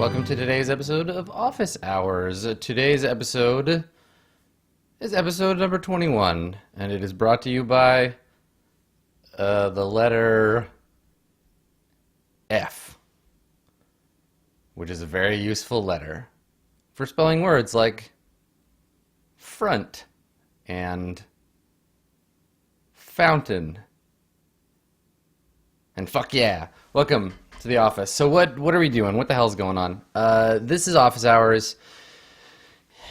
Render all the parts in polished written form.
welcome to today's episode of Office Hours. Today's episode is episode number 21, and it is brought to you by the letter F, which is a very useful letter for spelling words like front and fountain and fuck yeah. Welcome to the office. So what are we doing? What the hell's going on? This is Office Hours.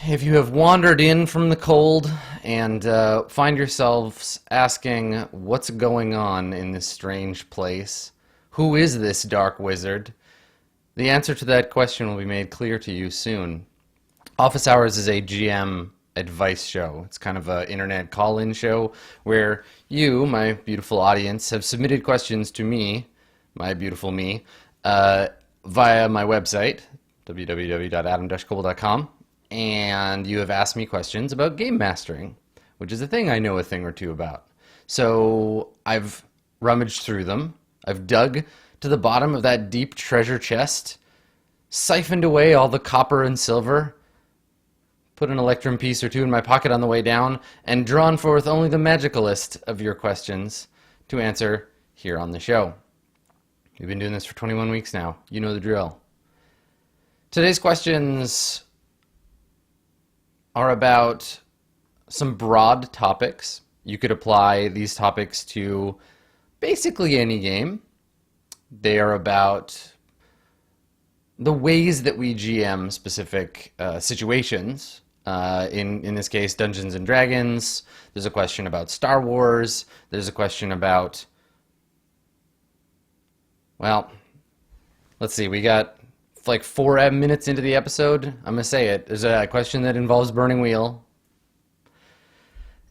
If you have wandered in from the cold and find yourselves asking what's going on in this strange place, who is this dark wizard? The answer to that question will be made clear to you soon. Office Hours is a GM advice show. It's kind of an internet call-in show where you, my beautiful audience, have submitted questions to me, my beautiful me, via my website, www.adam-koble.com, and you have asked me questions about game mastering, which is a thing I know a thing or two about. So I've rummaged through them. I've dug to the bottom of that deep treasure chest, siphoned away all the copper and silver, put an electrum piece or two in my pocket on the way down, and drawn forth only the magicalest of your questions to answer here on the show. We've been doing this for 21 weeks now. You know the drill. Today's questions are about some broad topics. You could apply these topics to basically any game. They are about the ways that we GM specific situations. In this case, Dungeons and Dragons. There's a question about Star Wars. There's a question about, well, let's see, we got like 4 minutes into the episode. I'm going to say it. There's a question that involves Burning Wheel.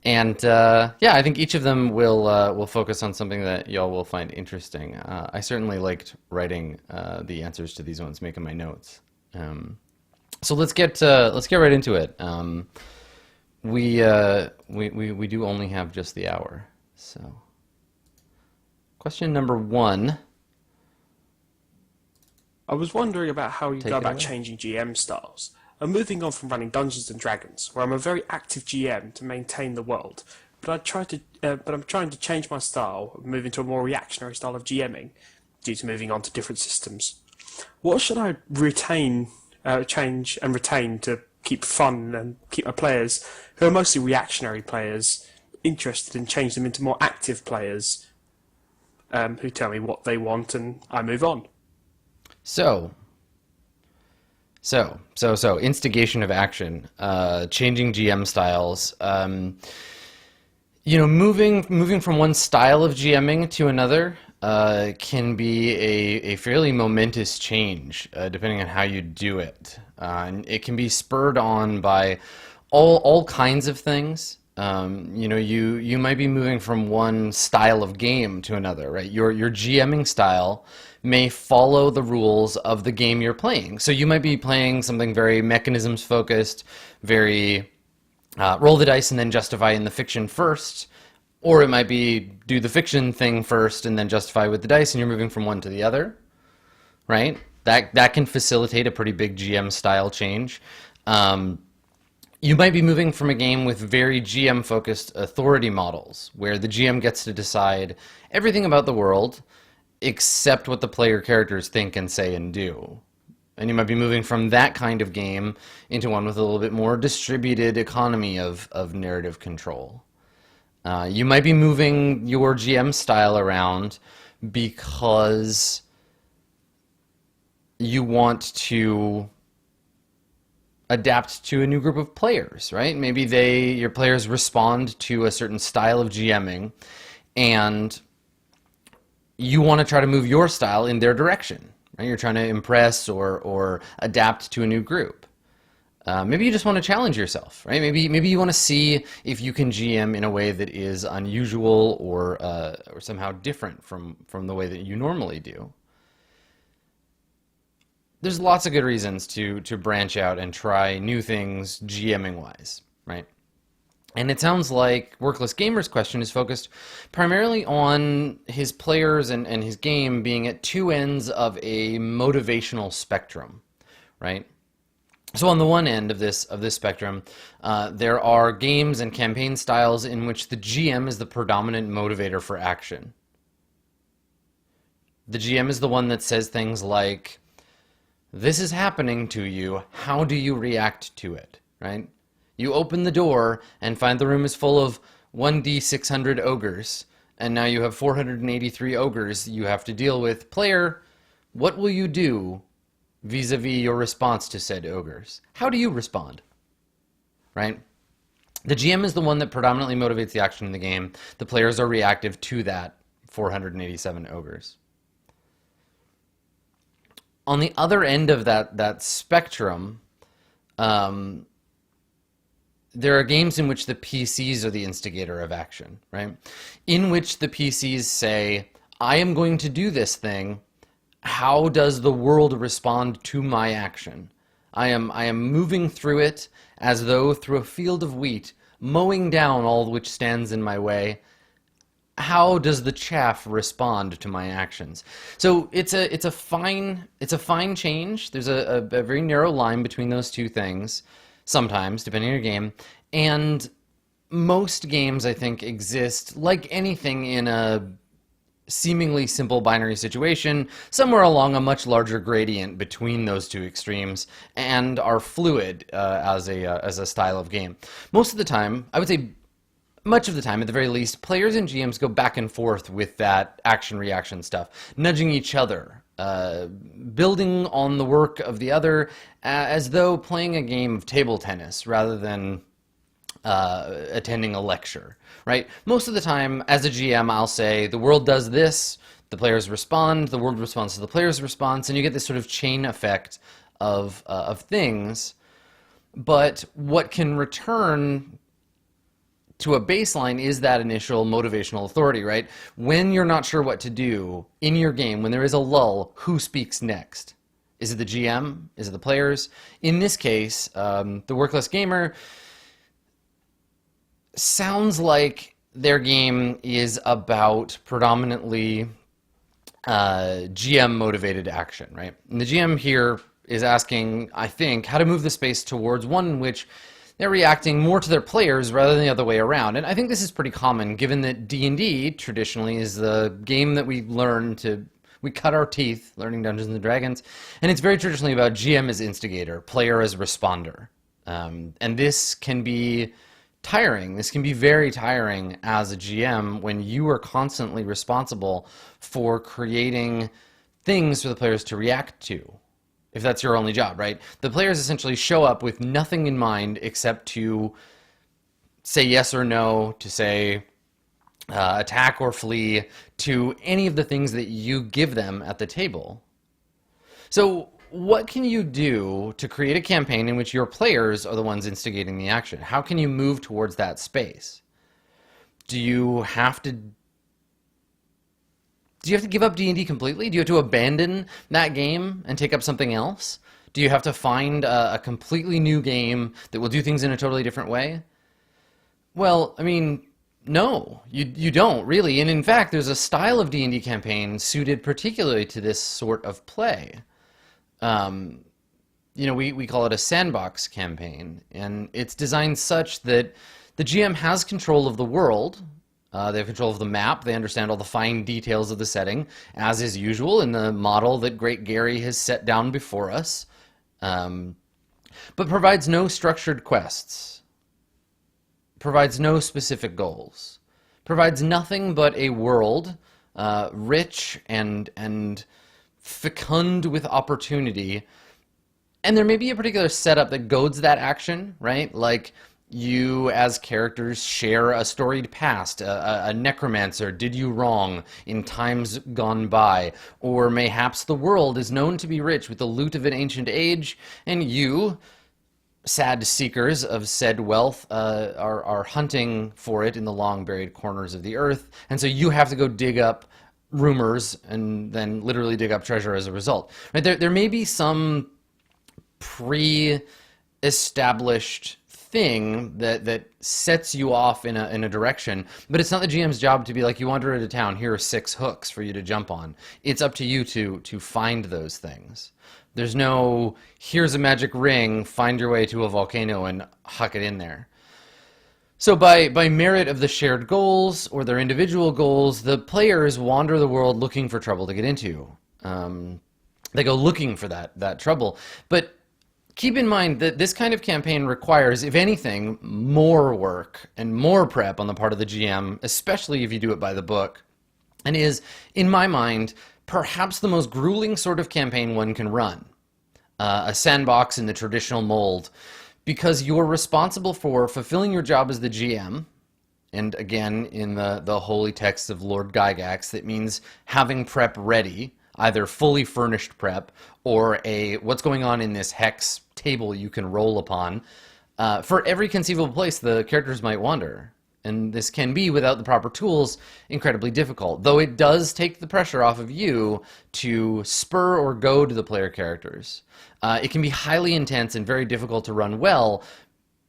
And yeah, I think each of them will focus on something that y'all will find interesting. I certainly liked writing the answers to these ones, making my notes. So let's get right into it. We do only have just the hour. So, question number 1. I was wondering about how you Take go it about away. changing GM styles. I'm moving on from running Dungeons and Dragons, where I'm a very active GM to maintain the world, but I'm trying to change my style, move into a more reactionary style of GMing, due to moving on to different systems. What should I change and retain to keep fun and keep my players, who are mostly reactionary players, interested and change them into more active players, who tell me what they want and I move on? So, instigation of action, changing GM styles. Moving from one style of GMing to another can be a fairly momentous change, depending on how you do it. And it can be spurred on by all kinds of things. You might be moving from one style of game to another, right? Your GMing style may follow the rules of the game you're playing. So you might be playing something very mechanisms focused, very roll the dice and then justify in the fiction first, or it might be do the fiction thing first and then justify with the dice, and you're moving from one to the other, right? That can facilitate a pretty big GM style change. You might be moving from a game with very GM-focused authority models, where the GM gets to decide everything about the world except what the player characters think and say and do. And you might be moving from that kind of game into one with a little bit more distributed economy of narrative control. You might be moving your GM style around because you want to adapt to a new group of players, right? Maybe your players respond to a certain style of GMing, and you want to try to move your style in their direction, right? You're trying to impress or adapt to a new group. Maybe you just want to challenge yourself, right? Maybe you want to see if you can GM in a way that is unusual or somehow different from the way that you normally do. There's lots of good reasons to branch out and try new things GMing wise, right? And it sounds like Workless Gamer's question is focused primarily on his players and his game being at two ends of a motivational spectrum, right? So on the one end of this spectrum, there are games and campaign styles in which the GM is the predominant motivator for action. The GM is the one that says things like, "This is happening to you. How do you react to it?" Right? You open the door and find the room is full of 1d600 ogres, and now you have 483 ogres you have to deal with. Player, what will you do vis-a-vis your response to said ogres? How do you respond? Right? The GM is the one that predominantly motivates the action in the game. The players are reactive to that 487 ogres. On the other end of that spectrum, there are games in which the PCs are the instigator of action, right? In which the PCs say, "I am going to do this thing. How does the world respond to my action? I am moving through it as though through a field of wheat, mowing down all which stands in my way. How does the chaff respond to my actions?" So it's a fine change. There's a very narrow line between those two things, sometimes, depending on your game. And most games, I think, exist like anything in a seemingly simple binary situation, somewhere along a much larger gradient between those two extremes, and are fluid as a style of game. Most of the time, I would say much of the time, at the very least, players and GMs go back and forth with that action-reaction stuff, nudging each other, building on the work of the other, as though playing a game of table tennis rather than attending a lecture, right? Most of the time, as a GM, I'll say, the world does this, the players respond, the world responds to the player's response, and you get this sort of chain effect of things. But what can return to a baseline is that initial motivational authority, right? When you're not sure what to do in your game, when there is a lull, who speaks next? Is it the GM? Is it the players? In this case, the Workless Gamer sounds like their game is about predominantly GM-motivated action, right? And the GM here is asking, I think, how to move the space towards one in which they're reacting more to their players rather than the other way around. And I think this is pretty common, given that D&D traditionally is the game that we cut our teeth learning Dungeons and Dragons, and it's very traditionally about GM as instigator, player as responder. And this can be tiring. This can be very tiring as a GM when you are constantly responsible for creating things for the players to react to, if that's your only job, right? The players essentially show up with nothing in mind except to say yes or no, to say attack or flee, to any of the things that you give them at the table. So what can you do to create a campaign in which your players are the ones instigating the action? How can you move towards that space? Do you have to give up D&D completely? Do you have to abandon that game and take up something else? Do you have to find a completely new game that will do things in a totally different way? Well, I mean, no, you don't really. And in fact, there's a style of D&D campaign suited particularly to this sort of play. We call it a sandbox campaign, and it's designed such that the GM has control of the world. They have control of the map. They understand all the fine details of the setting, as is usual in the model that Great Gary has set down before us, but provides no structured quests, provides no specific goals, provides nothing but a world rich and fecund with opportunity. And there may be a particular setup that goads that action, right? Like, you as characters share a storied past, a necromancer did you wrong in times gone by, or mayhaps the world is known to be rich with the loot of an ancient age, and you, sad seekers of said wealth, are hunting for it in the long buried corners of the earth, and so you have to go dig up rumors and then literally dig up treasure as a result. Right? There may be some pre-established thing that sets you off in a direction, but it's not the GM's job to be like, you wander into town, here are 6 hooks for you to jump on. It's up to you to find those things. There's no, here's a magic ring, find your way to a volcano and huck it in there. So by merit of the shared goals or their individual goals, the players wander the world looking for trouble to get into. They go looking for that trouble. But keep in mind that this kind of campaign requires, if anything, more work and more prep on the part of the GM, especially if you do it by the book, and is, in my mind, perhaps the most grueling sort of campaign one can run. A sandbox in the traditional mold, because you're responsible for fulfilling your job as the GM. And again, in the holy texts of Lord Gygax, that means having prep ready, either fully furnished prep or a what's going on in this hex table you can roll upon for every conceivable place the characters might wander. And this can be, without the proper tools, incredibly difficult, though it does take the pressure off of you to spur or goad the player characters. It can be highly intense and very difficult to run well,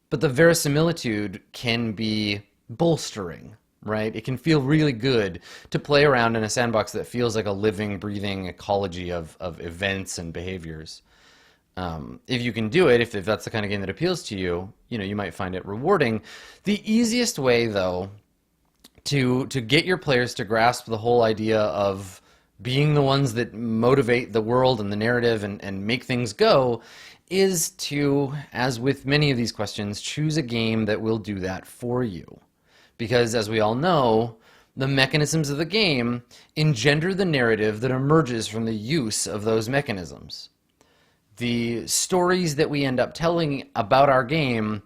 but the verisimilitude can be bolstering, right? It can feel really good to play around in a sandbox that feels like a living, breathing ecology of events and behaviors. If you can do it, if that's the kind of game that appeals to you, you might find it rewarding. The easiest way, though, to get your players to grasp the whole idea of being the ones that motivate the world and the narrative and make things go is to, as with many of these questions, choose a game that will do that for you. Because, as we all know, the mechanisms of the game engender the narrative that emerges from the use of those mechanisms. The stories that we end up telling about our game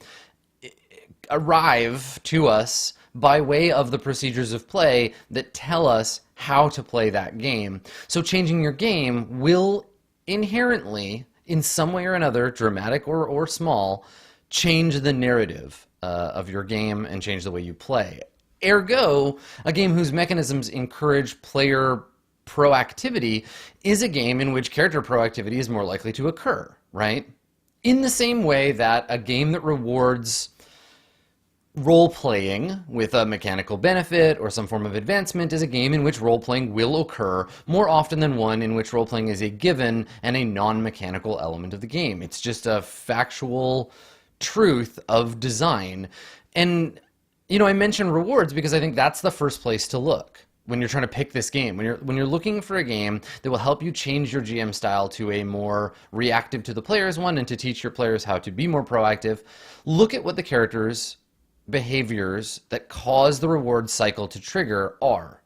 arrive to us by way of the procedures of play that tell us how to play that game. So changing your game will inherently, in some way or another, dramatic or small, change the narrative of your game and change the way you play. Ergo, a game whose mechanisms encourage player proactivity is a game in which character proactivity is more likely to occur, right? In the same way that a game that rewards role-playing with a mechanical benefit or some form of advancement is a game in which role-playing will occur more often than one in which role-playing is a given and a non-mechanical element of the game. It's just a factual truth of design. And, I mention rewards because I think that's the first place to look when you're trying to pick this game. When you're looking for a game that will help you change your GM style to a more reactive to the players one and to teach your players how to be more proactive, look at what the characters' behaviors that cause the reward cycle to trigger are.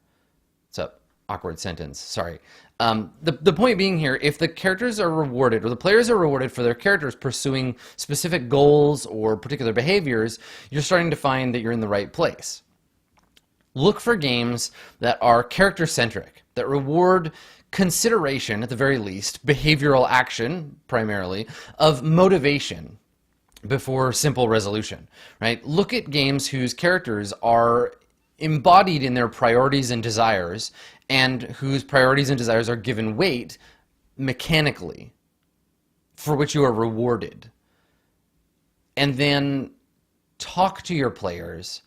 It's an awkward sentence, sorry. The point being here, if the characters are rewarded, or the players are rewarded for their characters pursuing specific goals or particular behaviors, you're starting to find that you're in the right place. Look for games that are character-centric, that reward consideration, at the very least, behavioral action, primarily, of motivation before simple resolution, right? Look at games whose characters are embodied in their priorities and desires, and whose priorities and desires are given weight mechanically, for which you are rewarded. And then talk to your players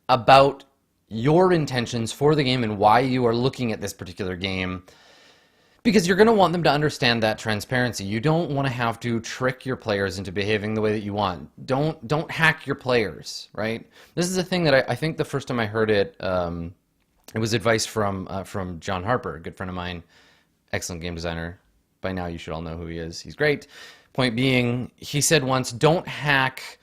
about your intentions for the game and why you are looking at this particular game, because you're going to want them to understand that transparency. You don't want to have to trick your players into behaving the way that you want. Don't hack your players, right? This is a thing that I think the first time I heard it, it was advice from John Harper, a good friend of mine, excellent game designer. By now you should all know who he is. He's great. Point being, he said once, don't hack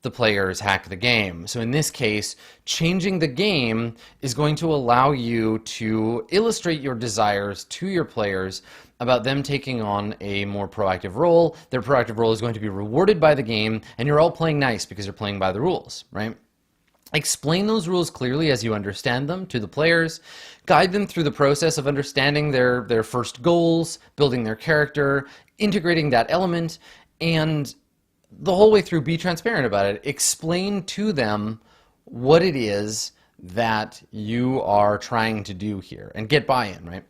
the players, hack the game. So in this case, changing the game is going to allow you to illustrate your desires to your players about them taking on a more proactive role. Their proactive role is going to be rewarded by the game, and you're all playing nice because you're playing by the rules, right? Explain those rules clearly as you understand them to the players. Guide them through the process of understanding their first goals, building their character, integrating that element, and the whole way through, be transparent about it. Explain to them what it is that you are trying to do here and get buy-in, right?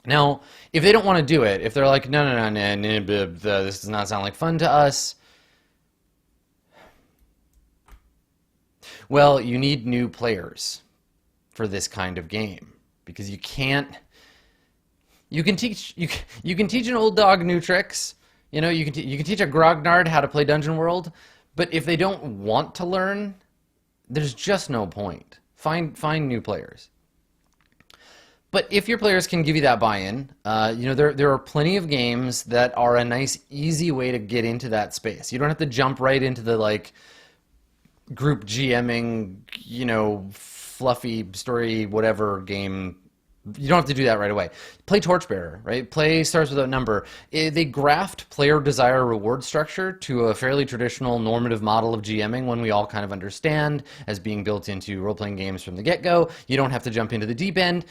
Now, if they don't want to do it, if they're like, no, this does not sound like fun to us, well, you need new players for this kind of game, because you can't You can teach an old dog new tricks. You know, you can teach a grognard how to play Dungeon World, but if they don't want to learn, there's just no point. Find new players. But if your players can give you that buy-in, you know, there are plenty of games that are a nice, easy way to get into that space. You don't have to jump right into the like group GMing, you know, fluffy story, whatever game. You don't have to do that right away. Play Torchbearer, right? Play Stars Without Number. They graft player desire reward structure to a fairly traditional normative model of GMing, one we all kind of understand as being built into role-playing games from the get-go. You don't have to jump into the deep end.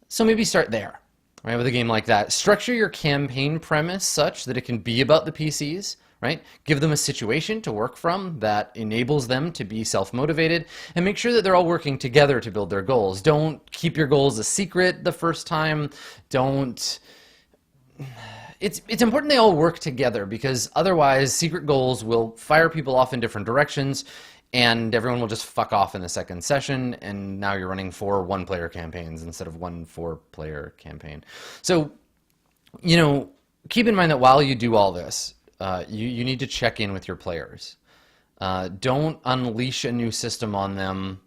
So maybe start there, right? With a game like that. Structure your campaign premise such that it can be about the PCs, right? Give them a situation to work from that enables them to be self-motivated, and make sure that they're all working together to build their goals. Don't keep your goals a secret the first time. Don't... It's important they all work together, because otherwise secret goals will fire people off in different directions, and everyone will just fuck off in the second session, and now you're running 4 one-player campaigns instead of 1 4-player campaign. So, you know, keep in mind that while you do all this, you need to check in with your players. Don't unleash a new system on them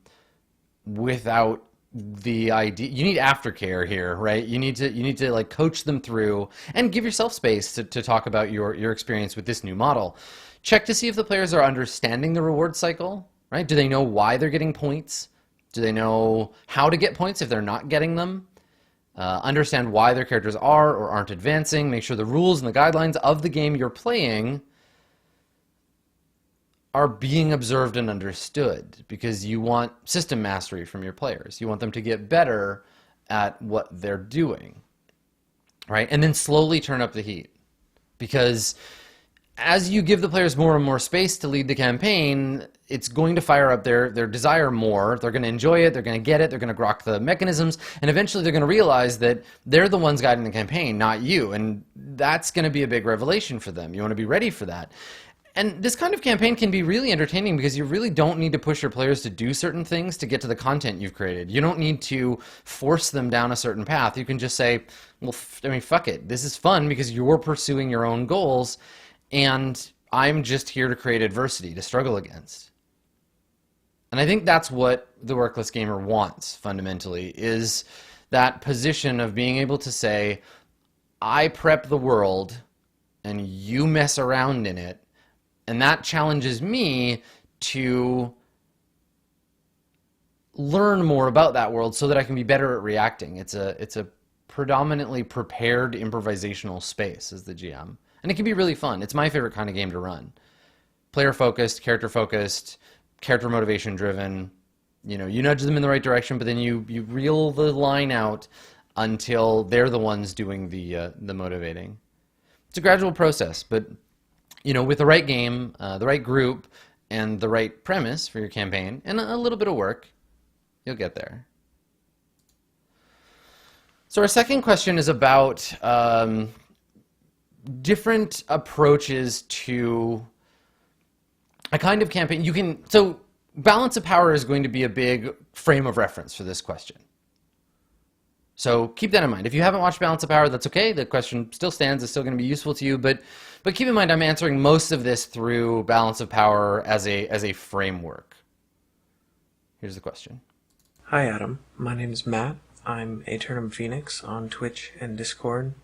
without the idea. You need aftercare here, right? You need to like coach them through and give yourself space to talk about your experience with this new model. Check to see if the players are understanding the reward cycle, right? Do they know why they're getting points? Do they know how to get points if they're not getting them? Understand why their characters are or aren't advancing. Make sure the rules and the guidelines of the game you're playing are being observed and understood, because you want system mastery from your players. You want them to get better at what they're doing, right? And then slowly turn up the heat, because as you give the players more and more space to lead the campaign, it's going to fire up their desire more. They're going to enjoy it. They're going to get it. They're going to grok the mechanisms. And eventually they're going to realize that they're the ones guiding the campaign, not you. And that's going to be a big revelation for them. You want to be ready for that. And this kind of campaign can be really entertaining, because you really don't need to push your players to do certain things to get to the content you've created. You don't need to force them down a certain path. You can just say, well, I mean, fuck it. This is fun because you're pursuing your own goals, and I'm just here to create adversity to struggle against. And I think that's what the workless gamer wants, fundamentally, is that position of being able to say, I prep the world and you mess around in it, and that challenges me to learn more about that world so that I can be better at reacting. It's a predominantly prepared improvisational space as the GM. And it can be really fun. It's my favorite kind of game to run. Player-focused, character-focused, character motivation-driven. You know, you nudge them in the right direction, but then you reel the line out until they're the ones doing the motivating. It's a gradual process, but you know, with the right game, the right group, and the right premise for your campaign, and a little bit of work, you'll get there. So our second question is about different approaches to a kind of campaign. So balance of power is going to be a big frame of reference for this question. So keep that in mind. If you haven't watched Balance of Power, that's okay. The question still stands. It's still going to be useful to you. But keep in mind, I'm answering most of this through Balance of Power as a framework. Here's the question. Hi, Adam. My name is Matt. I'm Aeternum Phoenix on Twitch and Discord.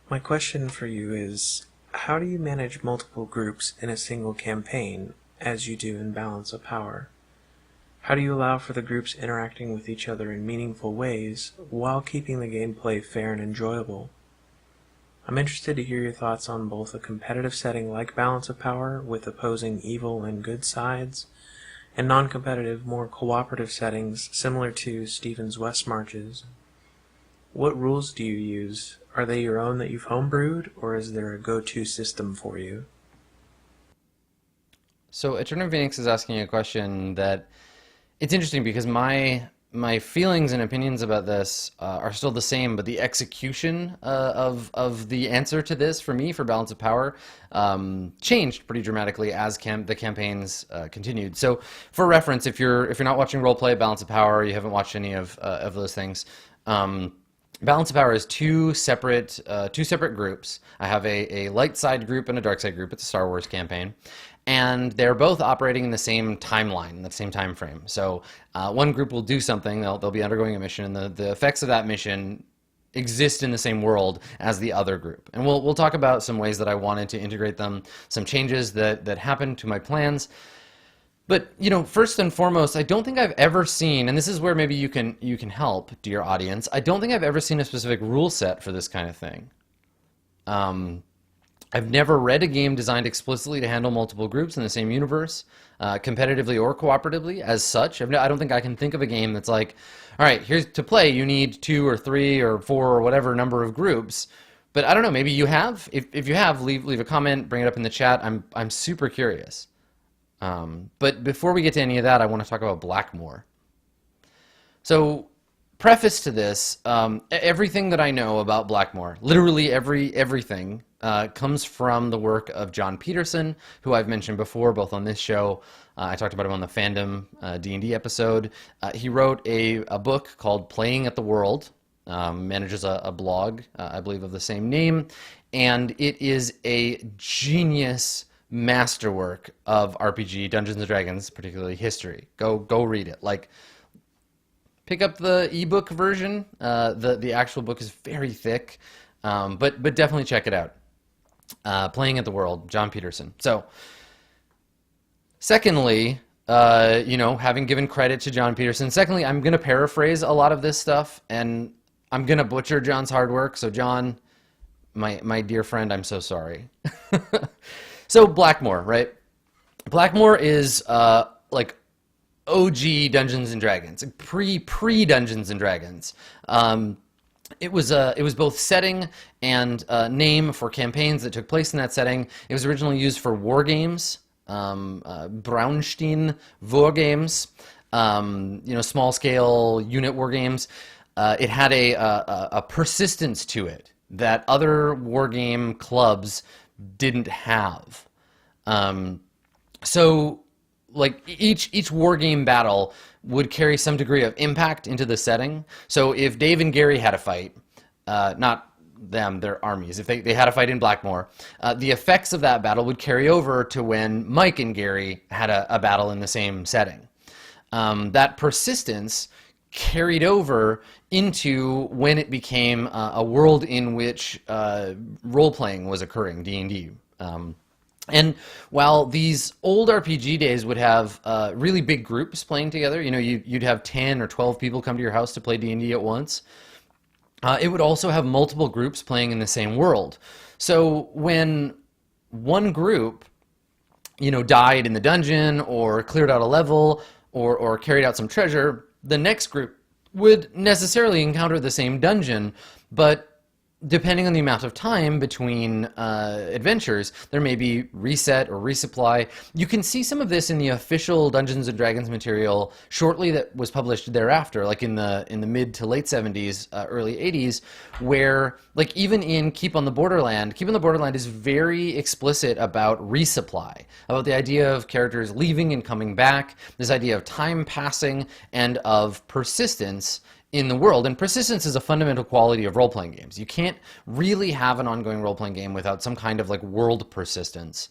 My question for you is, how do you manage multiple groups in a single campaign, as you do in Balance of Power? How do you allow for the groups interacting with each other in meaningful ways while keeping the gameplay fair and enjoyable? I'm interested to hear your thoughts on both a competitive setting like Balance of Power with opposing evil and good sides, and non-competitive, more cooperative settings similar to Stephen's West Marches. What rules do you use? Are they your own that you've homebrewed, or is there a go-to system for you? So Eternal Phoenix is asking a question that it's interesting, because my feelings and opinions about this are still the same, but the execution of the answer to this for me for Balance of Power changed pretty dramatically as the campaigns continued. So for reference, if you're not watching roleplay, Balance of Power, you haven't watched any of those things, Balance of Power is two separate groups. I have a light side group and a dark side group. It's a Star Wars campaign, and they're both operating in the same timeline, in the same time frame. So one group will do something; they'll be undergoing a mission, and the effects of that mission exist in the same world as the other group. And we'll talk about some ways that I wanted to integrate them, some changes that happened to my plans. But, you know, first and foremost, I don't think I've ever seen, and this is where maybe you can help, dear audience, I don't think I've ever seen a specific rule set for this kind of thing. I've never read a game designed explicitly to handle multiple groups in the same universe, competitively or cooperatively as such. I don't think I can think of a game that's like, all right, here's to play, you need 2 or 3 or 4 or whatever number of groups. But I don't know, maybe you have. If you have, leave a comment, bring it up in the chat. I'm super curious. But before we get to any of that, I want to talk about Blackmore. So, preface to this, everything that I know about Blackmore, literally everything, comes from the work of John Peterson, who I've mentioned before, both on this show. I talked about him on the Fandom D&D episode. He wrote a book called Playing at the World, manages a blog, I believe, of the same name, and it is a genius masterwork of RPG, Dungeons and Dragons, particularly history. Go read it. Like, pick up the ebook version. The actual book is very thick, but definitely check it out. Playing at the World, John Peterson. So, secondly, you know, having given credit to John Peterson, secondly, I'm going to paraphrase a lot of this stuff, and I'm going to butcher John's hard work. So, John, my dear friend, I'm so sorry. So Blackmore, right? Blackmore is like OG Dungeons and Dragons, pre Dungeons and Dragons. It was both setting and name for campaigns that took place in that setting. It was originally used for war games, Braunstein war games, you know, small scale unit war games. It had a persistence to it that other war game clubs didn't have. So like each war game battle would carry some degree of impact into the setting. So if Dave and Gary had a fight, not them, their armies, if they had a fight in Blackmore, the effects of that battle would carry over to when Mike and Gary had a battle in the same setting. That persistence carried over into when it became a world in which role-playing was occurring, D&D. And while these old RPG days would have really big groups playing together, you know, you'd have 10 or 12 people come to your house to play D&D at once, it would also have multiple groups playing in the same world. So when one group, you know, died in the dungeon or cleared out a level or carried out some treasure, the next group would necessarily encounter the same dungeon, but depending on the amount of time between adventures, there may be reset or resupply. You can see some of this in the official Dungeons and Dragons material shortly that was published thereafter, like in the mid to late 70s, early 80s, where like even in Keep on the Borderland is very explicit about resupply, about the idea of characters leaving and coming back, this idea of time passing and of persistence in the world. And persistence is a fundamental quality of role-playing games. You can't really have an ongoing role-playing game without some kind of like world persistence.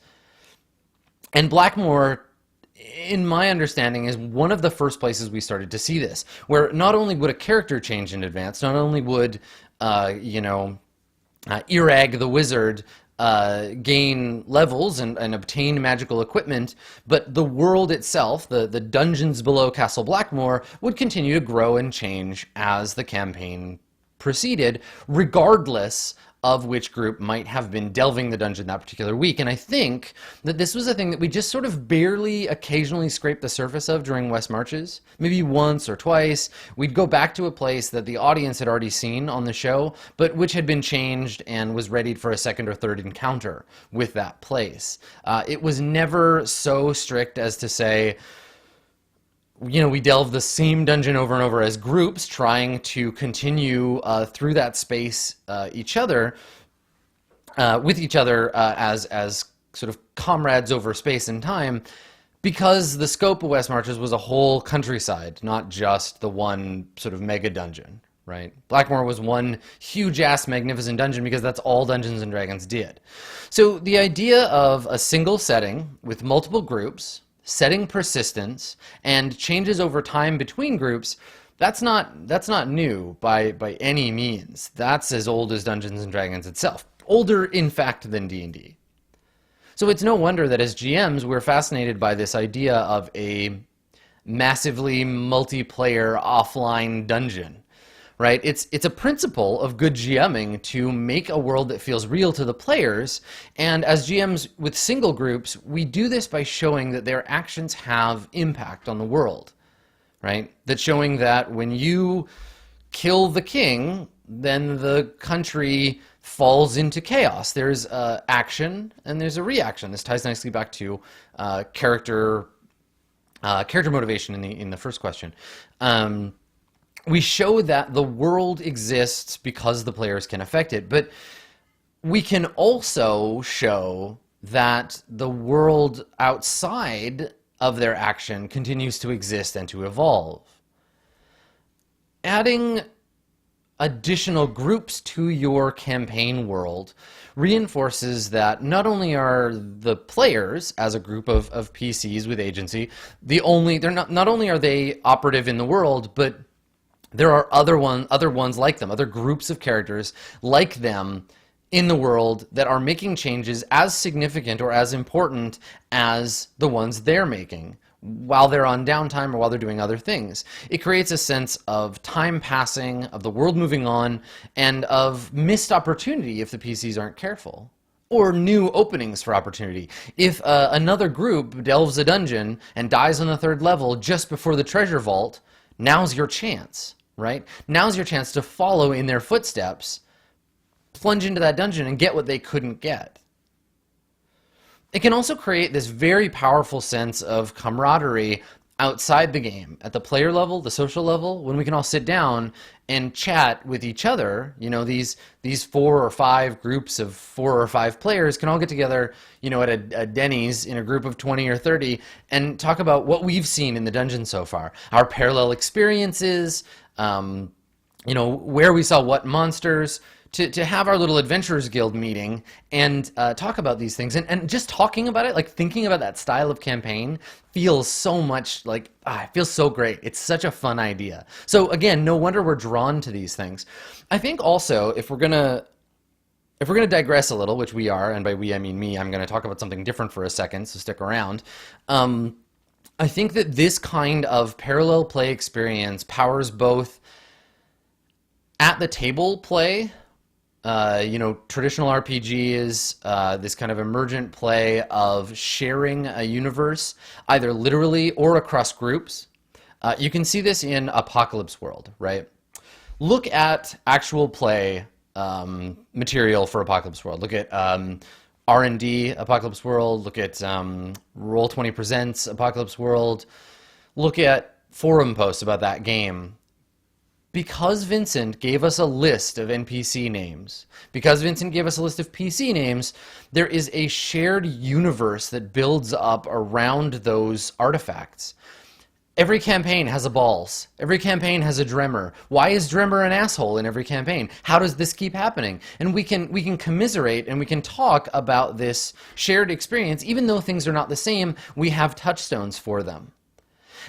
And Blackmore, in my understanding, is one of the first places we started to see this, where not only would a character change in advance, not only would, you know, Irag the wizard gain levels and obtain magical equipment, but the world itself, the dungeons below Castle Blackmore, would continue to grow and change as the campaign proceeded, regardless of which group might have been delving the dungeon that particular week. And I think that this was a thing that we just sort of barely occasionally scraped the surface of during West Marches. Maybe once or twice, we'd go back to a place that the audience had already seen on the show, but which had been changed and was readied for a second or third encounter with that place. It was never so strict as to say, you know, we delve the same dungeon over and over as groups, trying to continue through that space with each other as sort of comrades over space and time, because the scope of West Marches was a whole countryside, not just the one sort of mega dungeon, right? Blackmoor was one huge-ass magnificent dungeon because that's all Dungeons & Dragons did. So the idea of a single setting with multiple groups, setting persistence, and changes over time between groups, that's not new by any means. That's as old as Dungeons & Dragons itself. Older, in fact, than D&D. So it's no wonder that as GMs, we're fascinated by this idea of a massively multiplayer offline dungeon, right? It's a principle of good GMing to make a world that feels real to the players, and as GMs with single groups, we do this by showing that their actions have impact on the world, right? That's showing that when you kill the king, then the country falls into chaos. There's action and there's a reaction. This ties nicely back to character motivation in the first question. We show that the world exists because the players can affect it, but we can also show that the world outside of their action continues to exist and to evolve. Adding additional groups to your campaign world reinforces that not only are the players as a group of PCs with agency not only are they operative in the world, but there are other ones like them, other groups of characters like them in the world that are making changes as significant or as important as the ones they're making while they're on downtime or while they're doing other things. It creates a sense of time passing, of the world moving on, and of missed opportunity if the PCs aren't careful. Or new openings for opportunity. If another group delves a dungeon and dies on the 3rd level just before the treasure vault, now's your chance, right? Now's your chance to follow in their footsteps, plunge into that dungeon, and get what they couldn't get. It can also create this very powerful sense of camaraderie outside the game, at the player level, the social level, when we can all sit down and chat with each other. You know, these 4 or 5 groups of 4 or 5 players can all get together, you know, at a Denny's in a group of 20 or 30 and talk about what we've seen in the dungeon so far, our parallel experiences, you know, where we saw what monsters, to have our little Adventurers Guild meeting and talk about these things. And just talking about it, like thinking about that style of campaign, feels so much like, it feels so great. It's such a fun idea. So again, no wonder we're drawn to these things. I think also, if we're gonna digress a little, which we are, and by we I mean me, I'm gonna talk about something different for a second, so stick around. I think that this kind of parallel play experience powers both at the table play. You know, traditional RPG is this kind of emergent play of sharing a universe, either literally or across groups. You can see this in Apocalypse World, right? Look at actual play material for Apocalypse World. Look at R&D Apocalypse World. Look at Roll20 Presents Apocalypse World. Look at forum posts about that game. Because Vincent gave us a list of NPC names, because Vincent gave us a list of PC names, there is a shared universe that builds up around those artifacts. Every campaign has a Balls. Every campaign has a Dremmer. Why is Dremmer an asshole in every campaign? How does this keep happening? And we can commiserate and we can talk about this shared experience. Even though things are not the same, we have touchstones for them.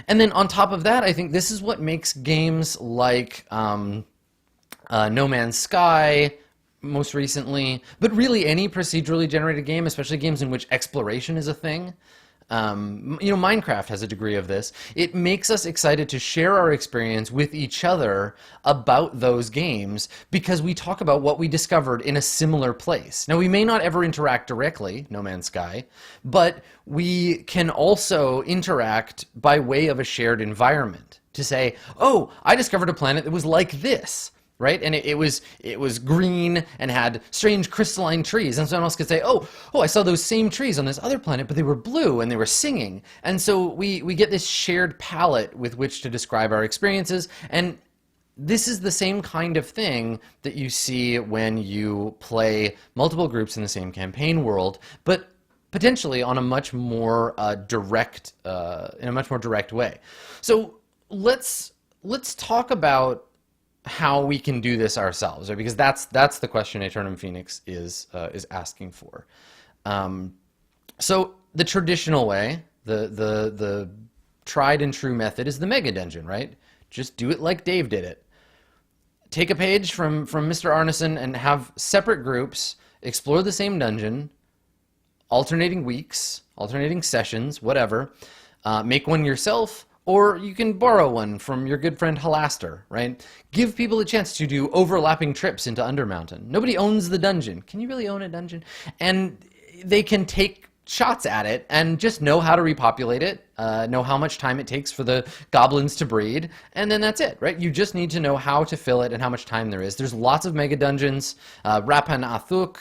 And then on top of that, I think this is what makes games like No Man's Sky, most recently, but really any procedurally generated game, especially games in which exploration is a thing. You know, Minecraft has a degree of this. It makes us excited to share our experience with each other about those games because we talk about what we discovered in a similar place. Now, we may not ever interact directly, No Man's Sky, but we can also interact by way of a shared environment to say, oh, I discovered a planet that was like this. Right? And it was green and had strange crystalline trees. And someone else could say, oh, I saw those same trees on this other planet, but they were blue and they were singing. And so we get this shared palette with which to describe our experiences. And this is the same kind of thing that you see when you play multiple groups in the same campaign world, but potentially on a much more direct way. So let's talk about how we can do this ourselves, right? Because that's the question Eternum Phoenix is asking for. So the traditional way, the tried and true method is the mega dungeon, right? Just do it like Dave did it. Take a page from Mr. Arneson and have separate groups explore the same dungeon, alternating weeks, alternating sessions, whatever. Make one yourself, or you can borrow one from your good friend Halaster, right? Give people a chance to do overlapping trips into Undermountain. Nobody owns the dungeon. Can you really own a dungeon? And they can take shots at it and just know how to repopulate it, know how much time it takes for the goblins to breed, and then that's it, right? You just need to know how to fill it and how much time there is. There's lots of mega dungeons, Rapan Athuk,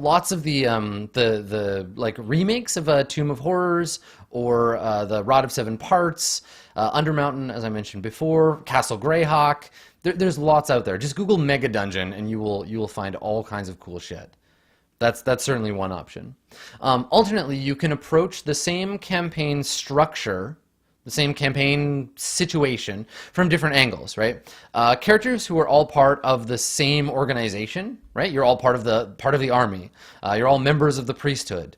lots of the like remakes of Tomb of Horrors or the Rod of Seven Parts, Undermountain, as I mentioned before, Castle Greyhawk. There's lots out there. Just Google Mega Dungeon and you will find all kinds of cool shit. That's certainly one option. Alternately, you can approach the same campaign structure, the same campaign situation from different angles, right? Characters who are all part of the same organization, right? You're all part of the army. You're all members of the priesthood.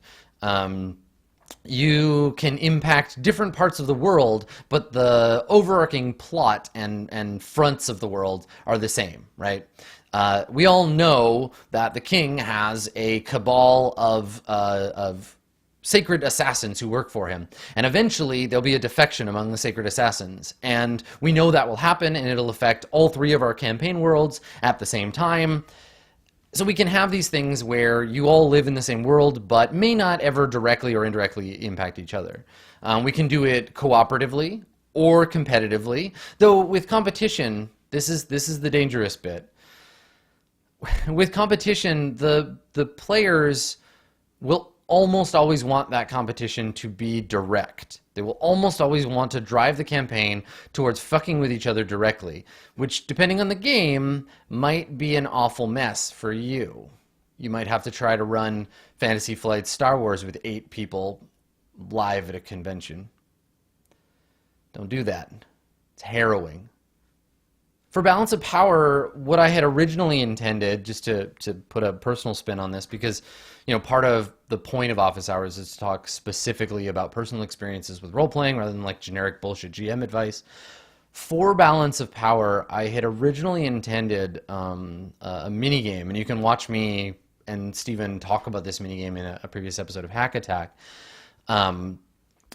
You can impact different parts of the world, but the overarching plot and fronts of the world are the same, right? We all know that the king has a cabal of sacred assassins who work for him, and eventually there'll be a defection among the sacred assassins, and we know that will happen, and it'll affect all three of our campaign worlds at the same time. So we can have these things where you all live in the same world, but may not ever directly or indirectly impact each other. We can do it cooperatively or competitively, though with competition, this is the dangerous bit. With competition, the players will almost always want that competition to be direct. They will almost always want to drive the campaign towards fucking with each other directly, which, depending on the game, might be an awful mess for you. You might have to try to run Fantasy Flight Star Wars with 8 people live at a convention. Don't do that. It's harrowing. For balance of power, what I had originally intended, just to put a personal spin on this, because part of the point of Office Hours is to talk specifically about personal experiences with role-playing rather than like generic bullshit GM advice. For balance of power, I had originally intended a mini-game, and you can watch me and Steven talk about this mini-game in a previous episode of Hack Attack.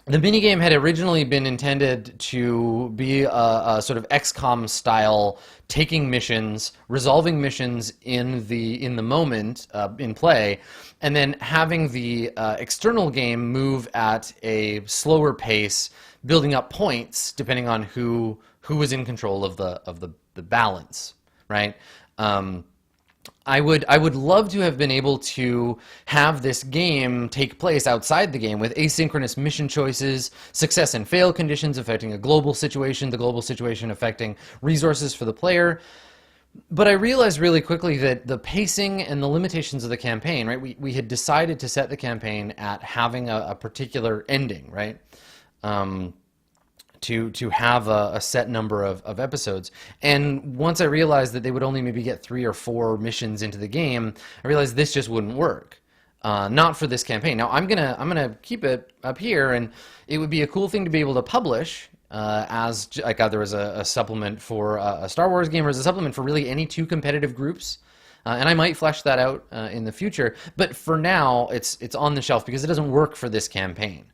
The minigame had originally been intended to be a sort of XCOM style, taking missions, resolving missions in the moment in play, and then having the external game move at a slower pace, building up points depending on who was in control of the balance, right? I would love to have been able to have this game take place outside the game with asynchronous mission choices, success and fail conditions affecting a global situation, the global situation affecting resources for the player. But I realized really quickly that the pacing and the limitations of the campaign, right? We had decided to set the campaign at having a particular ending, right? To have a set number of episodes. And once I realized that they would only maybe get 3 or 4 missions into the game, I realized this just wouldn't work. Not for this campaign. Now I'm gonna keep it up here, and it would be a cool thing to be able to publish as like either as a supplement for a Star Wars game or as a supplement for really any 2 competitive groups. And I might flesh that out in the future. But for now, it's on the shelf because it doesn't work for this campaign.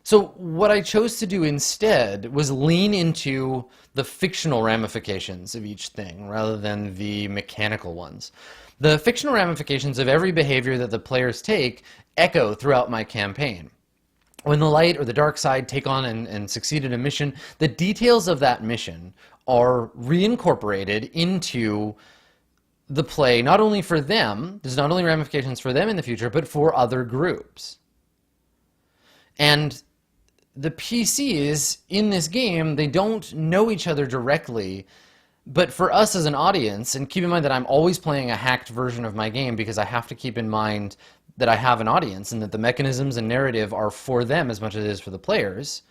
So what I chose to do instead was lean into the fictional ramifications of each thing rather than the mechanical ones. The fictional ramifications of every behavior that the players take echo throughout my campaign. When the light or the dark side take on and succeed at a mission, the details of that mission are reincorporated into the play, not only for them, there's not only ramifications for them in the future, but for other groups. And the PCs in this game, they don't know each other directly, but for us as an audience, and keep in mind that I'm always playing a hacked version of my game because I have to keep in mind that I have an audience and that the mechanisms and narrative are for them as much as it is for the players.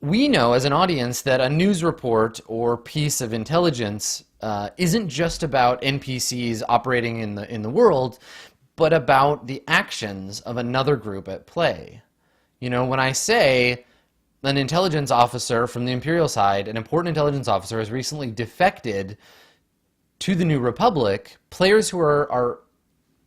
we know as an audience that a news report or piece of intelligence isn't just about NPCs operating in the world, but about the actions of another group at play. You know, when I say an intelligence officer from the Imperial side, an important intelligence officer has recently defected to the New Republic, players who are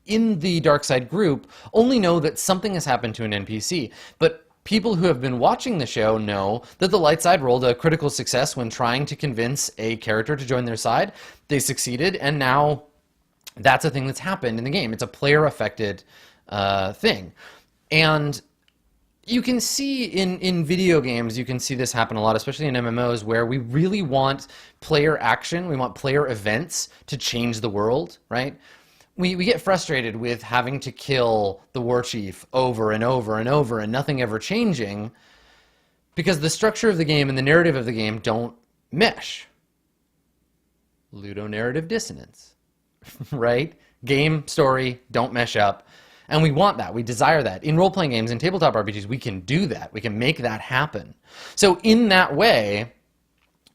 in the dark side group only know that something has happened to an NPC. But people who have been watching the show know that the light side rolled a critical success when trying to convince a character to join their side. They succeeded, and now that's a thing that's happened in the game. It's a player-affected thing. And you can see in video games, you can see this happen a lot, especially in MMOs, where we really want player action, we want player events to change the world, right? We get frustrated with having to kill the war chief over and over and over and nothing ever changing because the structure of the game and the narrative of the game don't mesh. Ludonarrative dissonance, right? Game, story, don't mesh up. And we want that. We desire that. In role-playing games, in tabletop RPGs, we can do that. We can make that happen. So in that way,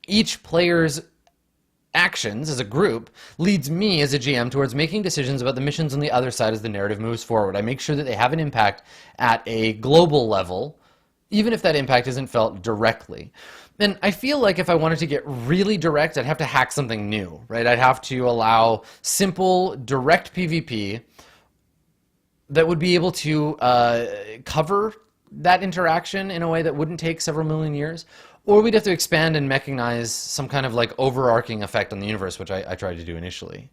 each player's actions as a group leads me as a GM towards making decisions about the missions on the other side as the narrative moves forward. I make sure that they have an impact at a global level, even if that impact isn't felt directly. And I feel like if I wanted to get really direct, I'd have to hack something new, right? I'd have to allow simple, direct PvP that would be able to cover that interaction in a way that wouldn't take several million years, or we'd have to expand and mechanize some kind of like overarching effect on the universe, which I tried to do initially.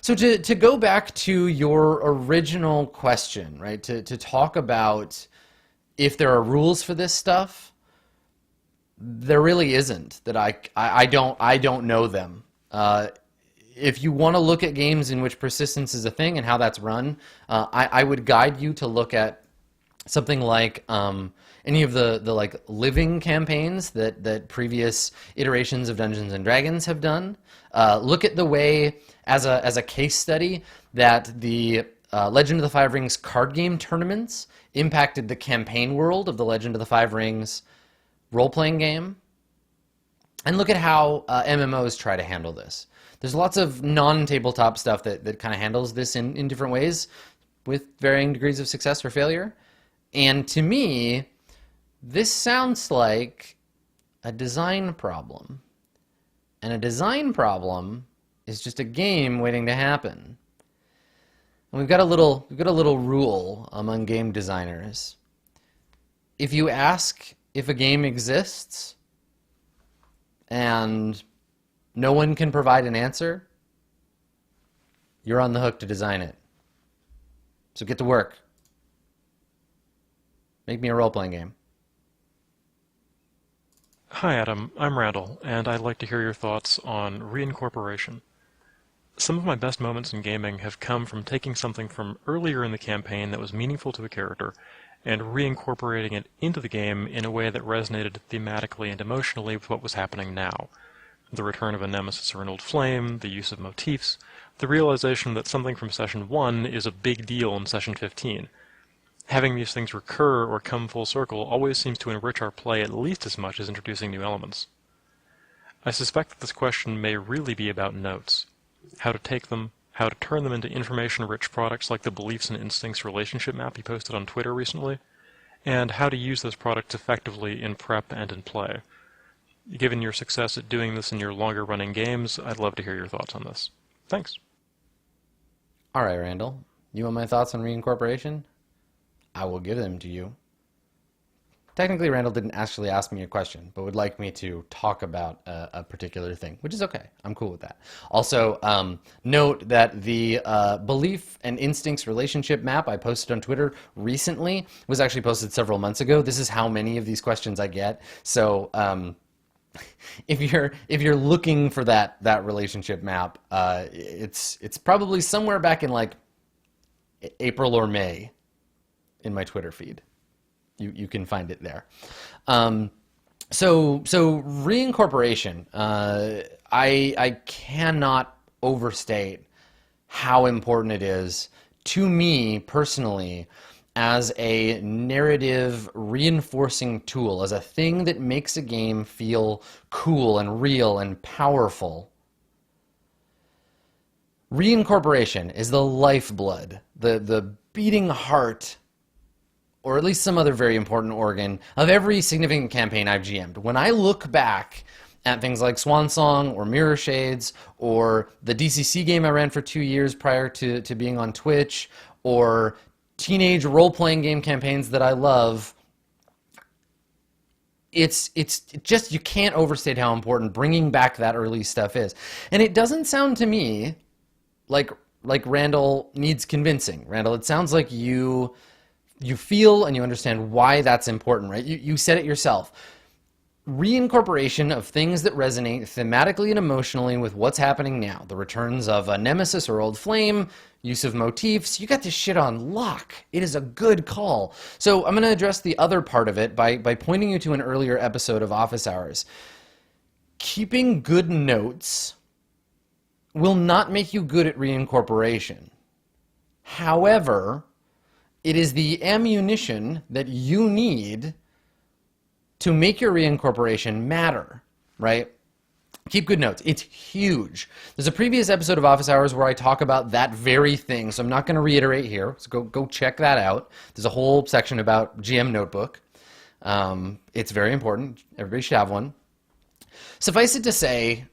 So to go back to your original question, right, to talk about if there are rules for this stuff, there really isn't. That I don't know them. If you want to look at games in which persistence is a thing and how that's run, I would guide you to look at something like any of the like living campaigns that previous iterations of Dungeons and Dragons have done. Look at the way, as a case study, that the Legend of the Five Rings card game tournaments impacted the campaign world of the Legend of the Five Rings role-playing game. And look at how MMOs try to handle this. There's lots of non-tabletop stuff that kind of handles this in different ways with varying degrees of success or failure. And to me, this sounds like a design problem. And a design problem is just a game waiting to happen. And we've got a little rule among game designers. If you ask if a game exists and no one can provide an answer, you're on the hook to design it. So get to work. Make me a role-playing game. Hi Adam, I'm Randall, and I'd like to hear your thoughts on reincorporation. Some of my best moments in gaming have come from taking something from earlier in the campaign that was meaningful to a character and reincorporating it into the game in a way that resonated thematically and emotionally with what was happening now. The return of a nemesis or an old flame, the use of motifs, the realization that something from Session 1 is a big deal in Session 15. Having these things recur or come full circle always seems to enrich our play at least as much as introducing new elements. I suspect that this question may really be about notes. How to take them, how to turn them into information-rich products like the Beliefs and Instincts relationship map you posted on Twitter recently, and how to use those products effectively in prep and in play. Given your success at doing this in your longer-running games, I'd love to hear your thoughts on this. Thanks. All right, Randall. You want my thoughts on reincorporation? I will give them to you. Technically, Randall didn't actually ask me a question, but would like me to talk about a particular thing, which is okay. I'm cool with that. Also, note that the Belief and Instincts relationship map I posted on Twitter recently was actually posted several months ago. This is how many of these questions I get. So if you're looking for that relationship map, it's probably somewhere back in like April or May in my Twitter feed. You can find it there. So reincorporation, I cannot overstate how important it is to me personally as a narrative reinforcing tool, as a thing that makes a game feel cool and real and powerful. Reincorporation is the lifeblood, the beating heart, or at least some other very important organ of every significant campaign I've GM'd. When I look back at things like Swansong or Mirror Shades or the DCC game I ran for 2 years prior to being on Twitch, or teenage role-playing game campaigns that I love, it's just, you can't overstate how important bringing back that early stuff is. And it doesn't sound to me like Randall needs convincing. Randall, it sounds like you feel and you understand why that's important, right? You said it yourself. Reincorporation of things that resonate thematically and emotionally with what's happening now. The returns of a nemesis or old flame, use of motifs. You got this shit on lock. It is a good call. So I'm going to address the other part of it by pointing you to an earlier episode of Office Hours. Keeping good notes will not make you good at reincorporation. However, it is the ammunition that you need to make your reincorporation matter, right? Keep good notes. It's huge. There's a previous episode of Office Hours where I talk about that very thing, so I'm not going to reiterate here. So go check that out. There's a whole section about GM Notebook. It's very important. Everybody should have one. Suffice it to say,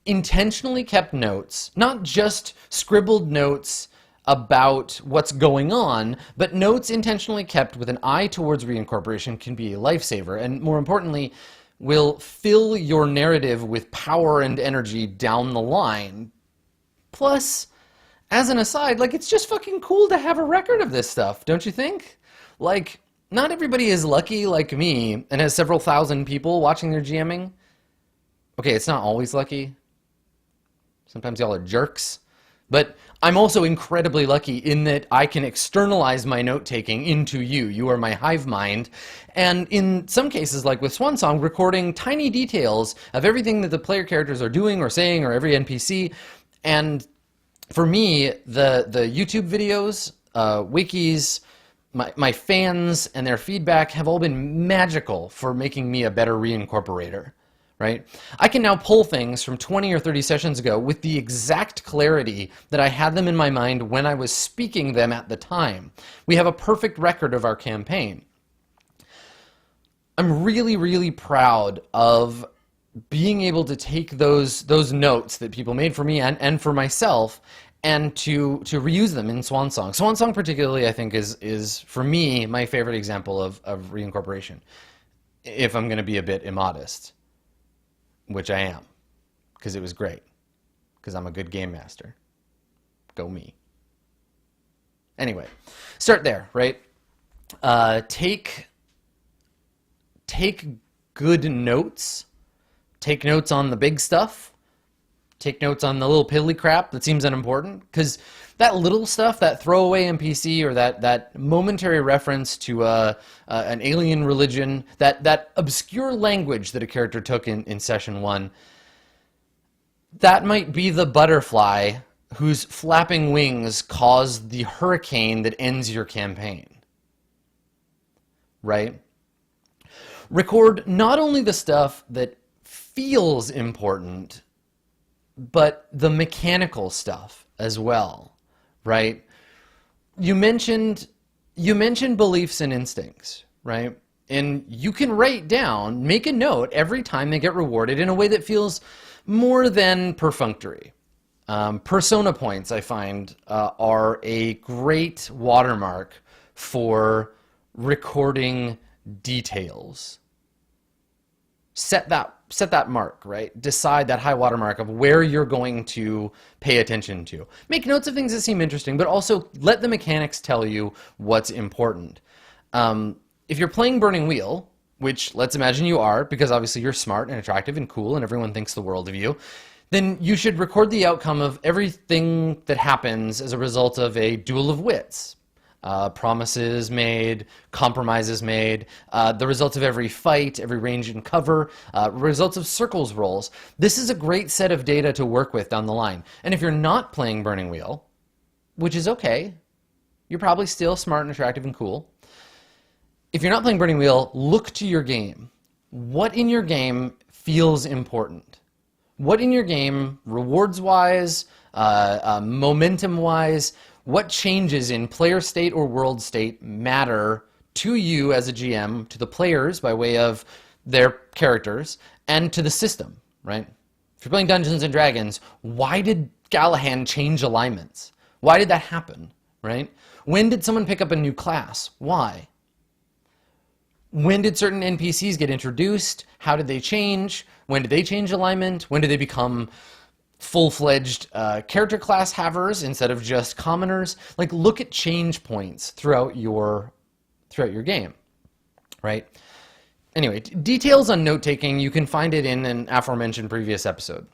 intentionally kept notes, not just scribbled notes about what's going on, but notes intentionally kept with an eye towards reincorporation can be a lifesaver, and more importantly, will fill your narrative with power and energy down the line. Plus, as an aside, like, it's just fucking cool to have a record of this stuff, don't you think? Like, not everybody is lucky like me and has several thousand people watching their GMing. Okay, it's not always lucky. Sometimes y'all are jerks. But I'm also incredibly lucky in that I can externalize my note-taking into you. You are my hive mind. And in some cases, like with Swansong, recording tiny details of everything that the player characters are doing or saying, or every NPC. And for me, the YouTube videos, wikis, my fans and their feedback have all been magical for making me a better reincorporator. Right? I can now pull things from 20 or 30 sessions ago with the exact clarity that I had them in my mind when I was speaking them at the time. We have a perfect record of our campaign. I'm really, really proud of being able to take those notes that people made for me and for myself and to reuse them in Swansong. Swansong particularly, I think, is for me, my favorite example of reincorporation, if I'm going to be a bit immodest. Which I am, because it was great, because I'm a good game master. Go me. Anyway, start there, right? Take good notes. Take notes on the big stuff. Take notes on the little piddly crap that seems unimportant, because that little stuff, that throwaway NPC or that momentary reference to an alien religion, that obscure language that a character took in session 1, that might be the butterfly whose flapping wings caused the hurricane that ends your campaign. Right? Record not only the stuff that feels important, but the mechanical stuff as well. Right? You mentioned beliefs and instincts, right? And you can write down, make a note every time they get rewarded in a way that feels more than perfunctory. Persona points, I find, are a great watermark for recording details. Set that mark, right? Decide that high watermark of where you're going to pay attention to. Make notes of things that seem interesting, but also let the mechanics tell you what's important. If you're playing Burning Wheel, which let's imagine you are, because obviously you're smart and attractive and cool and everyone thinks the world of you, then you should record the outcome of everything that happens as a result of a duel of wits. Promises made, compromises made, the results of every fight, every range and cover, results of circles rolls. This is a great set of data to work with down the line. And if you're not playing Burning Wheel, which is okay, you're probably still smart and attractive and cool. If you're not playing Burning Wheel, look to your game. What in your game feels important? What in your game, rewards-wise, momentum-wise, what changes in player state or world state matter to you as a GM, to the players by way of their characters, and to the system, right? If you're playing Dungeons & Dragons, why did Galahad change alignments? Why did that happen, right? When did someone pick up a new class? Why? When did certain NPCs get introduced? How did they change? When did they change alignment? When did they become full-fledged character class havers instead of just commoners? Like, look at change points throughout your game, right? Anyway, details on note-taking, you can find it in an aforementioned previous episode.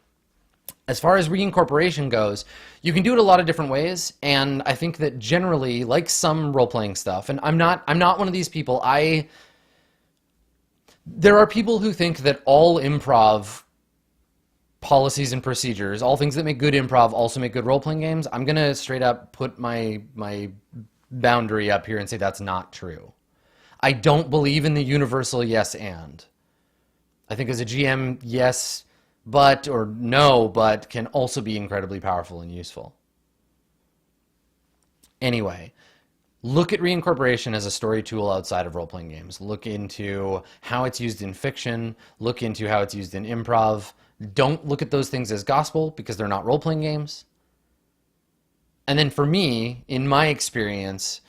As far as reincorporation goes, you can do it a lot of different ways, and I think that generally, like some role-playing stuff, and I'm not one of these people, there are people who think that all improv policies and procedures, all things that make good improv also make good role-playing games. I'm going to straight up put my boundary up here and say that's not true. I don't believe in the universal yes and. I think as a GM, yes, but, or no, but can also be incredibly powerful and useful. Anyway, look at reincorporation as a story tool outside of role-playing games. Look into how it's used in fiction. Look into how it's used in improv. Don't look at those things as gospel because they're not role-playing games. And then for me, in my experience,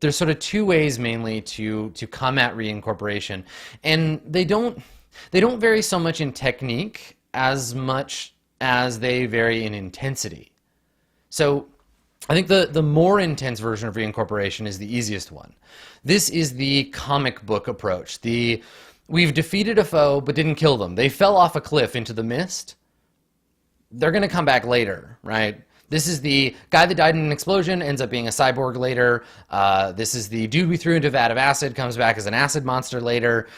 there's sort of two ways mainly to come at reincorporation. And they don't vary so much in technique as much as they vary in intensity. So I think the more intense version of reincorporation is the easiest one. This is the comic book approach. We've defeated a foe but didn't kill them. They fell off a cliff into the mist. They're going to come back later, right? This is the guy that died in an explosion, ends up being a cyborg later. This is the dude we threw into a vat of acid, comes back as an acid monster later.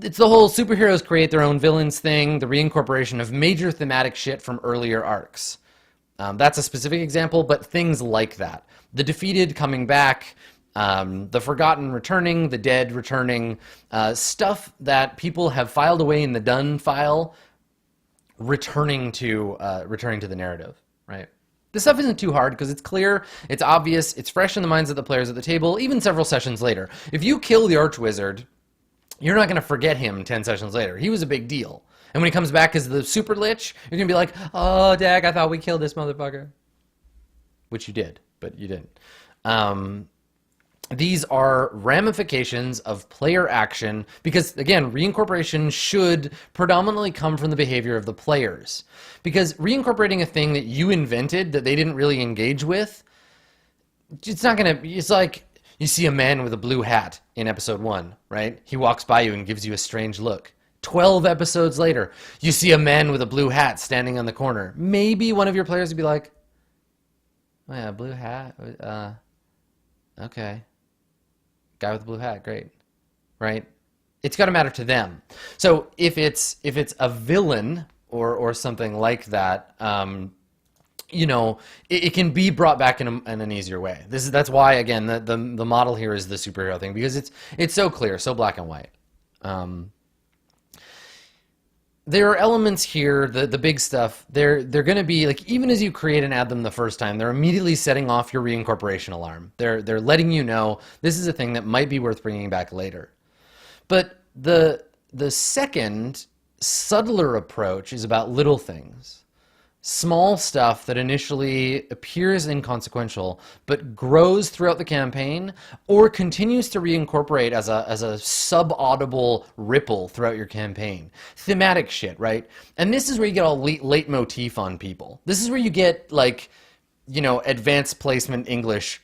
It's the whole superheroes create their own villains thing, the reincorporation of major thematic shit from earlier arcs. That's a specific example, but things like that. The defeated coming back, the forgotten returning, the dead returning, stuff that people have filed away in the done file, returning to the narrative, right? This stuff isn't too hard because it's clear, it's obvious, it's fresh in the minds of the players at the table, even several sessions later. If you kill the Archwizard, you're not going to forget him 10 sessions later. He was a big deal. And when he comes back as the Super Lich, you're going to be like, oh, Dag, I thought we killed this motherfucker. Which you did, but you didn't. These are ramifications of player action because, again, reincorporation should predominantly come from the behavior of the players. Because reincorporating a thing that you invented that they didn't really engage with, it's not going to... It's like you see a man with a blue hat in episode 1, right? He walks by you and gives you a strange look. 12 episodes later, you see a man with a blue hat standing on the corner. Maybe one of your players would be like, oh yeah, blue hat, okay. Guy with a blue hat, great, right? It's got to matter to them. So if it's a villain or something like that, you know, it can be brought back in an easier way. That's why, again, the model here is the superhero thing, because it's so clear, so black and white. There are elements here, the big stuff, they're going to be, like, even as you create and add them the first time, they're immediately setting off your reincorporation alarm. They're letting you know this is a thing that might be worth bringing back later. But the second, subtler approach is about little things. Small stuff that initially appears inconsequential, but grows throughout the campaign, or continues to reincorporate as a sub-audible ripple throughout your campaign. Thematic shit, right? And this is where you get all leitmotif on people. This is where you get, like, you know, advanced placement English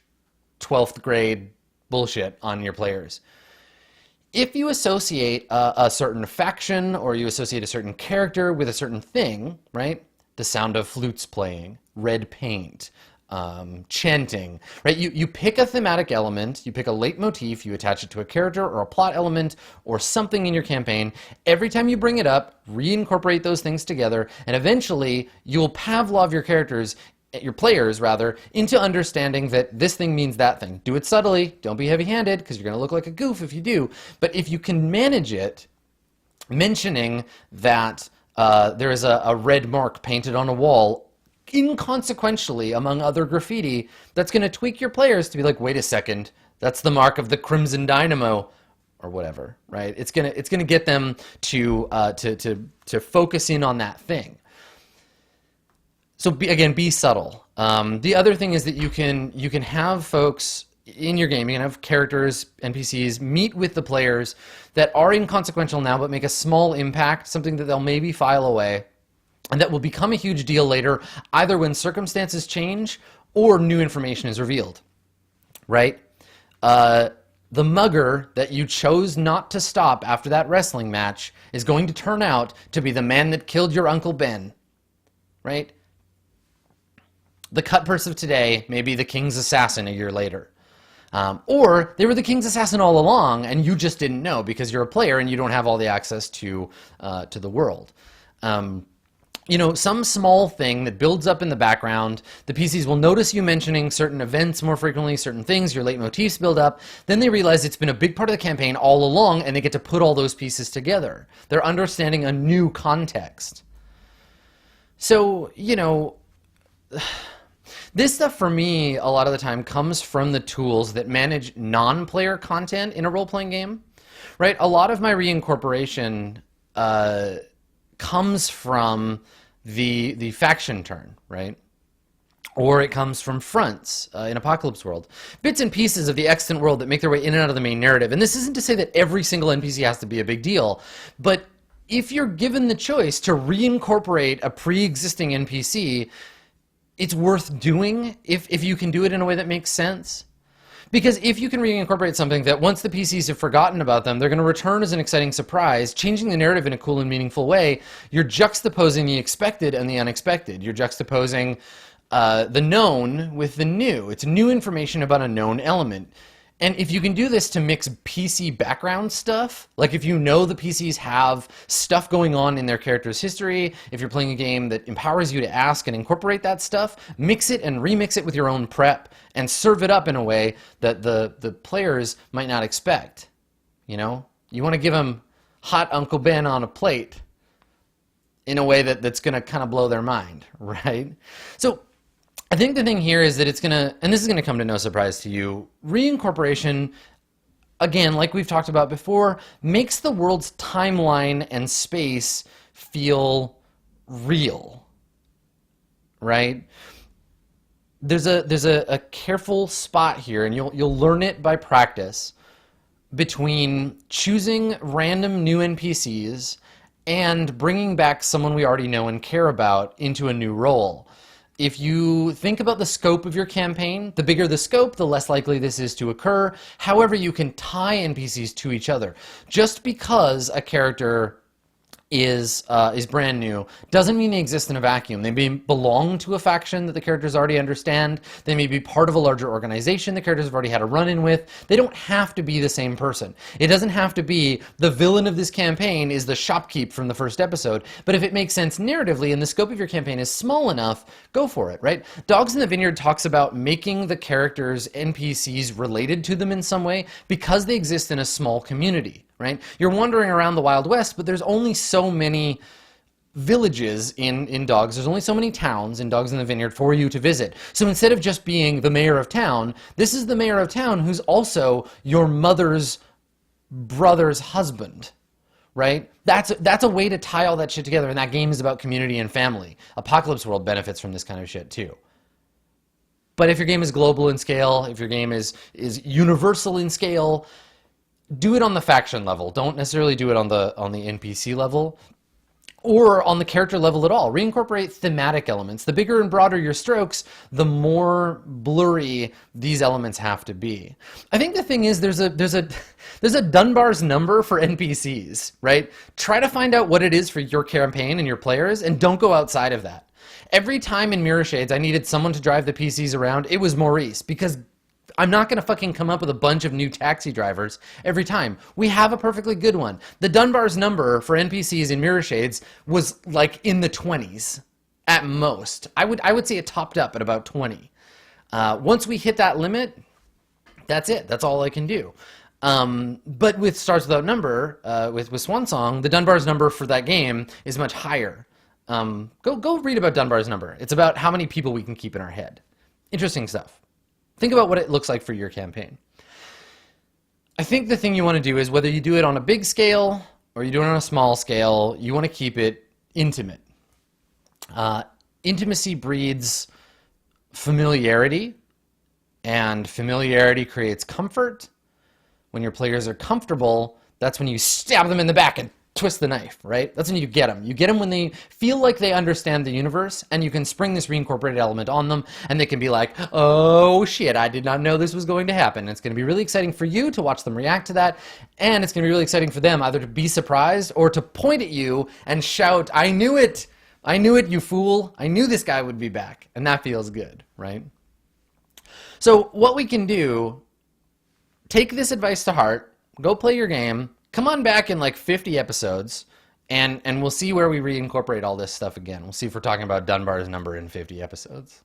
12th grade bullshit on your players. If you associate a certain faction, or you associate a certain character with a certain thing, right? The sound of flutes playing, red paint, chanting, right? You pick a thematic element, you pick a leitmotif, you attach it to a character or a plot element or something in your campaign. Every time you bring it up, reincorporate those things together, and eventually you'll Pavlov your characters your players rather, into understanding that this thing means that thing. Do it subtly. Don't be heavy-handed, because you're going to look like a goof if you do. But if you can manage it, mentioning that there is a red mark painted on a wall inconsequentially among other graffiti, that's going to tweak your players to be like, wait a second, that's the mark of the Crimson Dynamo, or whatever, right? It's gonna get them to focus in on that thing. So be subtle. The other thing is that you can have folks in your game, you can have characters, NPCs, meet with the players that are inconsequential now but make a small impact, something that they'll maybe file away, and that will become a huge deal later, either when circumstances change or new information is revealed, right? The mugger that you chose not to stop after that wrestling match is going to turn out to be the man that killed your Uncle Ben, right? The cut purse of today may be the king's assassin a year later. Or they were the king's assassin all along and you just didn't know because you're a player and you don't have all the access to the world. You know, some small thing that builds up in the background, the PCs will notice you mentioning certain events more frequently, certain things, your leitmotifs build up, then they realize it's been a big part of the campaign all along and they get to put all those pieces together. They're understanding a new context. So, you know, this stuff for me a lot of the time comes from the tools that manage non-player content in a role-playing game, right? A lot of my reincorporation comes from the faction turn, right? Or it comes from fronts in Apocalypse World. Bits and pieces of the extant world that make their way in and out of the main narrative. And this isn't to say that every single NPC has to be a big deal, but if you're given the choice to reincorporate a pre-existing NPC, it's worth doing if you can do it in a way that makes sense. Because if you can reincorporate something that once the PCs have forgotten about them, they're going to return as an exciting surprise, changing the narrative in a cool and meaningful way, you're juxtaposing the expected and the unexpected. You're juxtaposing the known with the new. It's new information about a known element. And if you can do this to mix PC background stuff, like if you know the PCs have stuff going on in their character's history, if you're playing a game that empowers you to ask and incorporate that stuff, mix it and remix it with your own prep and serve it up in a way that the players might not expect. You know, you want to give them hot Uncle Ben on a plate in a way that's going to kind of blow their mind, right? So I think the thing here is that it's going to, and this is going to come to no surprise to you, reincorporation, again, like we've talked about before, makes the world's timeline and space feel real, right? There's a careful spot here, and you'll learn it by practice, between choosing random new NPCs and bringing back someone we already know and care about into a new role. If you think about the scope of your campaign, the bigger the scope, the less likely this is to occur. However, you can tie NPCs to each other. Just because a character is brand new doesn't mean they exist in a vacuum. They may belong to a faction that the characters already understand. They may be part of a larger organization the characters have already had a run-in with. They don't have to be the same person. It doesn't have to be the villain of this campaign is the shopkeep from the first episode. But if it makes sense narratively and the scope of your campaign is small enough, go for it, right? Dogs in the Vineyard talks about making the characters NPCs related to them in some way because they exist in a small community. Right? You're wandering around the Wild West, but there's only so many villages in Dogs. There's only so many towns in Dogs in the Vineyard for you to visit. So instead of just being the mayor of town, this is the mayor of town who's also your mother's brother's husband. Right? That's a way to tie all that shit together, and that game is about community and family. Apocalypse World benefits from this kind of shit too. But if your game is global in scale, if your game is universal in scale, do it on the faction level. Don't necessarily do it on the NPC level or on the character level at all. Reincorporate thematic elements. The bigger and broader your strokes, the more blurry these elements have to be. I think the thing is there's a Dunbar's number for NPCs, right? Try to find out what it is for your campaign and your players, and don't go outside of that. Every time in Mirror Shades I needed someone to drive the PCs around, it was Maurice, because I'm not going to fucking come up with a bunch of new taxi drivers every time. We have a perfectly good one. The Dunbar's number for NPCs in Mirror Shades was like in the 20s. at most. I would say it topped up at about 20. Once we hit that limit, that's it. That's all I can do. But with Stars Without Number, with Swan Song, the Dunbar's number for that game is much higher. Go read about Dunbar's number. It's about how many people we can keep in our head. Interesting stuff. Think about what it looks like for your campaign. I think the thing you want to do is, whether you do it on a big scale or you do it on a small scale, you want to keep it intimate. Intimacy breeds familiarity, and familiarity creates comfort. When your players are comfortable, that's when you stab them in the back and twist the knife, right? That's when you get them. You get them when they feel like they understand the universe, and you can spring this reincorporated element on them, and they can be like, oh shit, I did not know this was going to happen. It's going to be really exciting for you to watch them react to that, and it's going to be really exciting for them either to be surprised or to point at you and shout, I knew it! I knew it, you fool! I knew this guy would be back. And that feels good, right? So what we can do, take this advice to heart, go play your game, come on back in like 50 episodes, and we'll see where we reincorporate all this stuff again. We'll see if we're talking about Dunbar's number in 50 episodes.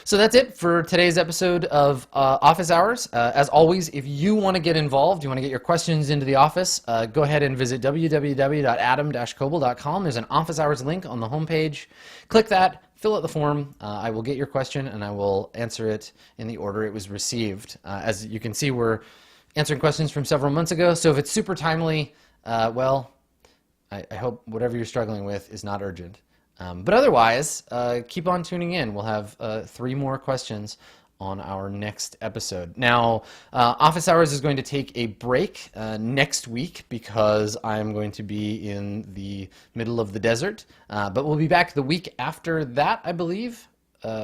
So that's it for today's episode of Office Hours. As always, if you want to get involved, you want to get your questions into the office, go ahead and visit www.adam-koble.com. There's an Office Hours link on the homepage. Click that, fill out the form. I will get your question, and I will answer it in the order it was received. As you can see, we're answering questions from several months ago, so if it's super timely, well, I hope whatever you're struggling with is not urgent. But otherwise, keep on tuning in. We'll have 3 more questions on our next episode. Now, Office Hours is going to take a break next week because I'm going to be in the middle of the desert. But we'll be back the week after that, I believe,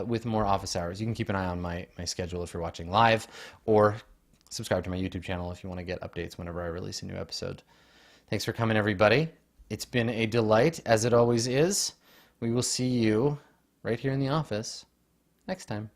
with more Office Hours. You can keep an eye on my schedule if you're watching live, or subscribe to my YouTube channel if you want to get updates whenever I release a new episode. Thanks for coming, everybody. It's been a delight, as it always is. We will see you right here in the office next time.